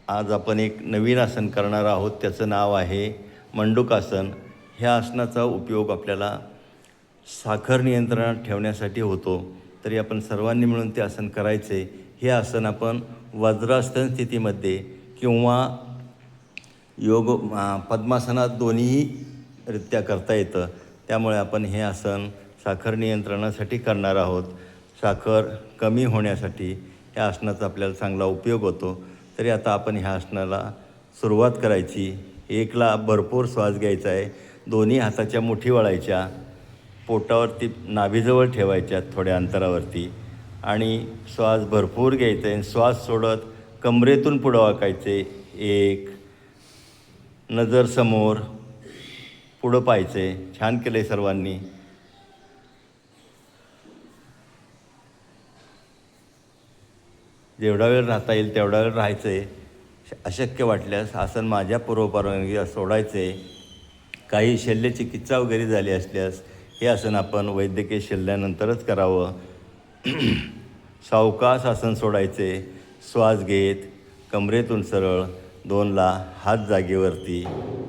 आज आपण एक नवीन आसन करणार आहोत. त्याचं नाव आहे मंडूकासन. ह्या आसनाचा उपयोग आपल्याला साखर नियंत्रणात ठेवण्यासाठी होतो. तरी आपण सर्वांनी मिळून ते आसन करायचे. हे आसन आपण वज्रासन स्थितीमध्ये किंवा पद्मासनात दोन्हीही रित्या करता येतं. त्यामुळे आपण हे आसन साखर नियंत्रणासाठी करणार आहोत. साखर कमी होण्यासाठी ह्या आसनाचा आपल्याला चांगला उपयोग होतो. तरी आता आपण ह्या आसनाला सुरुवात करायची. एकला भरपूर श्वास घ्यायचा आहे. दोन्ही हाताच्या मुठी वळायच्या, पोटावरती नाभीजवळ ठेवायच्या थोड्या अंतरावरती आणि श्वास भरपूर घ्यायचा आहे. श्वास सोडत कमरेतून पुढं वाकायचे. एक, नजर समोर, पुढं पाहायचे. छान केलं आहे सर्वांनी. जेवढा वेळ राहता येईल तेवढा वेळ राहायचं आहे. अशक्य वाटल्यास आसन माझ्या पूर्वपरवानगी सोडायचे. काही शल्यचिकित्सा वगैरे झाली असल्यास हे आसन आपण वैद्यकीय शल्ल्यानंतरच करावं. सावकाश आसन सोडायचे. श्वास घेत कमरेतून सरळ, दोनला हात जागेवरती.